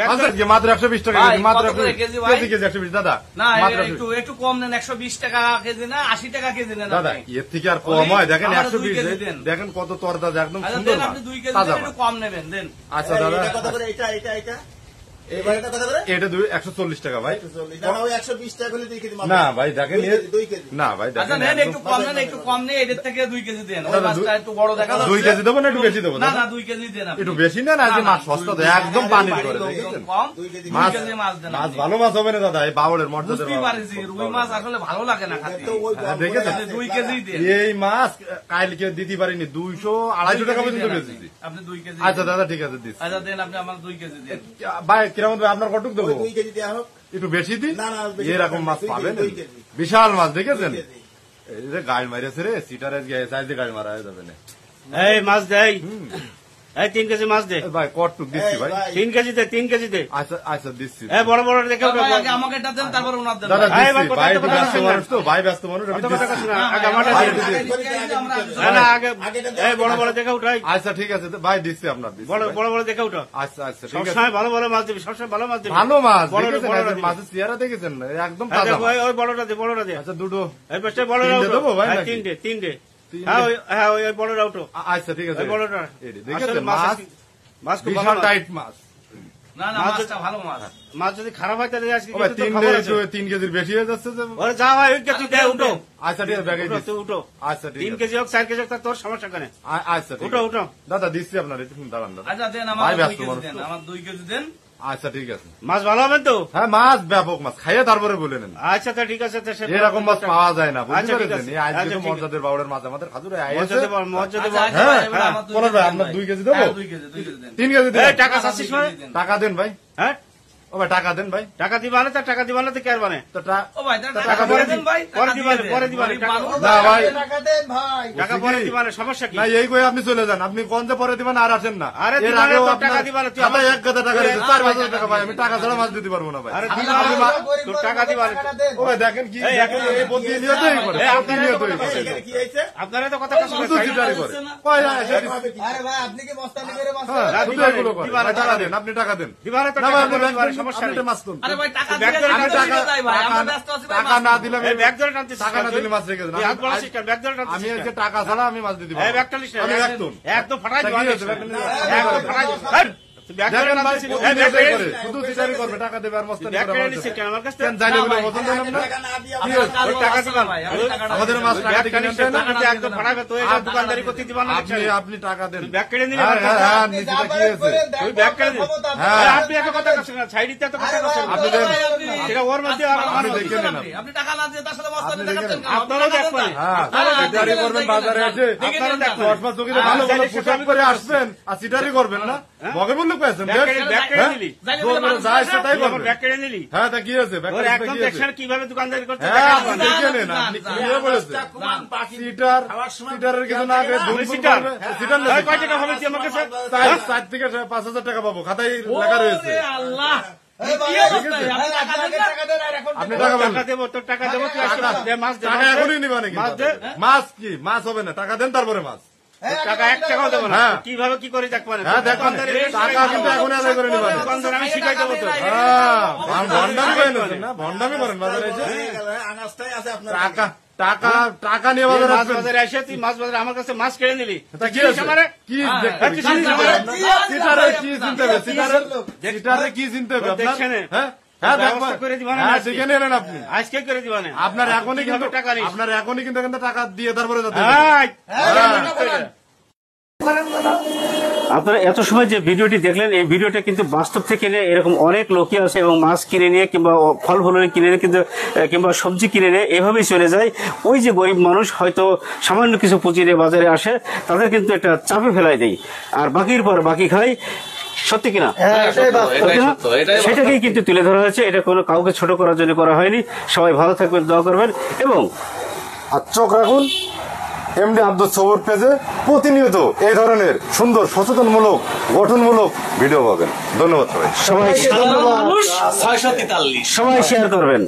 মাত্র 120 টাকা মাত্র কেজি 120 দাদা একটু কম নেন 120 টাকা কেজি না 80 টাকা কেজি নেন দাদা এর থেকে আর কম হয় দেখেন 120 দেখেন কত তরতাজা একদম সুন্দর আপনি 2 কেজি একটু কম নেবেন দেন। আচ্ছা দাদা কত করে এটা এটা 140 টাকা ভাই 120 টাকা হলে 2 কেজি না ভাই দেখেন 2 কেজি না ভাই দেখেন একটু কম নেন একটু কম নেই এর থেকে 2 কেজি দেন ওই মাছটা একটু বড় দেখা যাচ্ছে 2 কেজি দেবো না একটু বেশি দেবো না না 2 কেজি দেন আপনি একটু বেশি না আজকে মাছ সস্তা দেয় একদম পানি করে দেখেন কম 2 কেজি মাছ দেন মাছ ভালো মাছ হবে না দাদা এই বাউলের মর্যাদা বুঝতে পারছি রুই মাছ আসলে ভালো লাগে না খেতে দেখেছেন 2 কেজি দেন এই মাছ কালকে দিতে পারিনি 200 250 টাকা পর্যন্ত বেচেছি আপনি 2 কেজি আচ্ছা দাদা ঠিক আছে দিচ্ছি আচ্ছা দেন আপনি আমার 2 কেজি দেন ভাই কিরকম ভাই আপনার কটুক দেবো 2 কেজি দেওয়া হোক একটু বেশি দিন না না এরকম মাছ পাবেন বিশাল মাছ দেখেছেন এই যে গাড়ি মারিয়েছে রে সিটারে সাইজে গাড়ি মারা যাবে না এই মাছ দেয় এই 3 কেজি মাছ দে ভাই কটুক দিচ্ছি ভাই 3 কেজি দে 3 কেজি দে আচ্ছা আচ্ছা দিচ্ছি এই বড় বড় দেখে আগে আমাকে এটা দেন তারপর ওনার দেন দাদা দিচ্ছি ভাই তো ব্যস্ত মানুষ তো ভাই ব্যস্ত মানুষ আমি আগে আমারটা দিয়ে না না আগে এই বড় বড় দেখে উঠাই আচ্ছা ঠিক আছে ভাই দিচ্ছি আপনার বড় বড় দেখে উঠো আচ্ছা আচ্ছা ঠিক আছে সবসময় ভালো ভালো মাছ দিবি সবসময় ভালো মাছ দিবি ভালো মাছ বড় দেখেছেন মাছের চেহারা দেখেছেন একদম তাজা ওই বড়টা দে আচ্ছা দুটো এই পাশে বড়টা দেবো ভাই তিনটে হ্যাঁ ওই বড়টা উঠো আচ্ছা ঠিক আছে বড়টা দেখেছেন মাছ মাছ খুব বিশাল টাইট মাছ না না মাছটা ভালো মাছ মাছ যদি খারাপ হয় তাহলে আজকে 3 কেজির বেশি হয়ে যাচ্ছে ওরে যা হয় ওই কেজি দে উঠো আচ্ছা ঠিক আছে ব্যাগে দিচ্ছি উঠো আচ্ছা ঠিক 3 কেজি হোক 4 কেজি হোক তোর সমস্যা কেন আচ্ছা উঠো উঠো দাদা দিচ্ছি আপনার একটু দাঁড়ান দাদা আচ্ছা দেন আমার 2 কেজি দেন আমার 2 কেজি দেন আচ্ছা ঠিক আছে মাছ ভালো হবে তো হ্যাঁ মাছ ব্যাপক মাছ খাইয়ে তারপরে বলে নেন আচ্ছা তো ঠিক আছে এরকম মাছ পাওয়া যায় না বুঝতে আচ্ছা, ঠিক পেরেছেন আছে। আজকে তো আচ্ছা, ঠিক মর্যাদার বাউলের মাছ আমাদের খাজুরে মর্যাদা হ্যাঁ পনেরো ভাই আপনার 2 কেজি দেবো 2 কেজি 2 কেজি দেন 3 কেজি দেন টাকা চাচ্ছিস মানে টাকা দেন ভাই হ্যাঁ ও ভাই টাকা দেন ভাই টাকা দিবা না টাকা দিবা না তো কে আর মানে তো ও ভাই টাকা পরে দেন ভাই পরে দিবা না ভাই টাকা দেন ভাই টাকা পরে দিবা না সমস্যা কি না এই কই আপনি চলে যান আপনি কোন যে পরে দিবেন আর আসেন না আরে এর দিবা না আগেও তো, আপনার টাকা দিবা না, তুই আমার আমার- এক গাদা টাকা দিয়েছে 4,000 টাকা ভাই আমি টাকা ছাড়া মাছ দিতে পারবো না ভাই আরে আপনি দিবা না, গরিব তোর টাকা দিবা না। ও ভাই দেখেন কি এই, দেখেন এই বুদ্ধি নিয়ে তৈরি করে এই, বুদ্ধি নিয়ে তৈরি করে এখানে কি হয়েছে আপনারা তো কথা কথা শুধু চিটারি করে কয় না এসে আরে ভাই আপনি কি মস্তানি করে মাছ হ্যাঁ না, শুধু দিবা না, এগুলো করে দিবা না, ভাই, টাকা দেন আপনি টাকা দেন দিবা না তো না ভাই টাকা আপনি দিবা না, সমস্যা আপনি নেই মাছ তুন আরে ভাই টাকা ব্যাগ দিয়ে ধরে আমি টাকা- টাকা ভাই আমরা ব্যস্ত আছি ভাই টাকা না দিলে এই ব্যাগ ধরে টানতেছিস টাকা না দিলে মাছ রেখে দেন তুই হাত বাড়াচ্ছিস কেন? ব্যাগ ধরে টানতেছিস আমি কেন? আজকে টাকা ছাড়া আমি মাছ দিতে এই পারবো ব্যাগটা লিস না, আমি ব্যাগ- একদম একদম ফাটাই তা দিবা কি না, হয়েছে? একদম ফাটাই দিবা। হেই, তুই ব্যাগ ধরে দেখেন ভাই টানতেছিস, বুদ্ধি এই নিয়ে ব্যাগ তৈরি ধরে- করে শুধু চিটারি করবে টাকা দেবে আর মস্তানি ব্যাগ করে কেড়ে আমার নিচ্ছিস কাছে। কেন আমার কাছ কেন থেকে? জানি বলে পছন্দ না আপনার? টাকা না দিয়ে কি আপনার হয়েছে? কাজ ওই টাকা দিবা না। ভাই আমি টাকাটা আমাদের মাছ টাকা ব্যাগ দিয়ে কানিস কিনে না, আনতে টাকা দিয়ে একদম ফাটাবে, তুই এটা দোকানদারি করতে দিবা না আপনি দেখছি। আপনি টাকা দেন তুই ব্যাগ কেড়ে নিলি হ্যাঁ আমার কাছ হ্যাঁ থেকে। হ্যাঁ নিচে কি হয়েছে তুই ব্যাগ কেড়ে নিলি। হ্যাঁ। এই, আপনি এত কথা করছেন না, সাইডে এত কথা করছেন না। আপনি দেন সেটা ওর মধ্যে আর আমার আপনি মধ্যে। দেখে নেন আপনি। আপনি টাকা না দিয়ে তার সাথে মস্তানি আপনি দেখাচ্ছেন দেখে কেন? আপনারাও দেখবেন। হ্যাঁ চিটারি করবেন বাজারে এসে আপনারা দেখবেন। দশ মাস চোখে ভালো ভালো পোশাক করে আসবেন আর চিটারি করবেন না মগে বললে পেয়েছেন ব্যাগ কেড়ে নিলি। যা ইচ্ছা তাই তুই আমার করবেন ব্যাগ কেড়ে নিলি। হ্যাঁ তা কি আছে ওর একদম দেখছেন কিভাবে দোকানদারি করছে হ্যাঁ দেখা আপনি যাবে। দেখে নেন আপনি কি বলেছে চিটার চিটারের কিছু না আগে তুমি সিটার। চিটার এই, কয় টাকা হবে তুই আমার কাছে? 4 থেকে 5,000 টাকা পাবো খাতায় লেখা রয়েছে আল্লাহ আপনি টাকা পাবেন টাকা দেবো, তোর টাকা দেবো, তুই আজকে দে, মাছ দে, টাকা মাছ দে। এখনই নিবা নাকি মাছ দে। মাছ কি মাছ হবে না টাকা দেন তারপরে মাছ টাকা 1 টাকাও দেবো না। হ্যাঁ। কিভাবে কি করে দেখবো না? হ্যাঁ দেখবেন টাকা কিন্তু এখনই আদায় করে নিবা দোকানদার আমি শিখাই দেবো তো। হ্যাঁ ভন্ডামি করেন না ভন্ডামি করেন বাজারে এসে আনাজটাই আছে আপনার টাকা টাকা টাকা নিয়ে তুই বাজারে মাছ আসবেন বাজারে এসে তুই মাছ বাজারে আমার কাছে মাছ কেড়ে নিলি। তা কি চিনিস হয়েছে? আমারে? কি হ্যাঁ, দেখতে হবে? কি কি চিনিস চিনতে হবে আমারে? আপনার? চিটারে কি চিনতে হবে? চিটারে কি চিনতে হবে আপনার? দেখছেন? হ্যাঁ? হ্যাঁ, ব্যবস্থা দেখবেন। করে দিবা না হ্যাঁ, আজকে? দেখে নেন আপনি। আজকে করে দিবা না। আপনার এখনই কিভাবে কিন্তু টাকা নিস? আপনার এখনই কিন্তু এখান থেকে টাকা দিয়ে তারপরে যেতে হবে। হ্যাঁ। হ্যাঁ। আপনারা এত সময় যে ভিডিওটি দেখলেন এই ভিডিওটা কিন্তু বাস্তব থেকে নিয়ে এরকম অনেক লোকই আছে এবং মাছ কিনে নিয়ে কিংবা ফল ফুল কিনে নিয়ে কিন্তু কিংবা সবজি কিনে নিয়ে এভাবেই চলে যায়। ওই যে গরিব মানুষ হয়তো সামান্য কিছু পুঁজি নিয়ে বাজারে আসে তাদের কিন্তু একটা চাপে ফেলাই দেয় আর বাকির পর বাকি খায়। সত্যি কিনা? সত্যি না? সেটাকেই কিন্তু তুলে ধরা হয়েছে। এটা কোনো কাউকে ছোট করার জন্য করা হয়নি। সবাই ভালো থাকবেন, দোয়া করবেন এবং আর চোখ রাখুন এমডি আব্দুল সবুর পেজে প্রতিনিয়ত এই ধরনের সুন্দর সচেতনমূলক গঠনমূলক ভিডিও পাবেন। ধন্যবাদ সবাই। সবাই সাধারণ মানুষ 643 সবাই শেয়ার করবেন।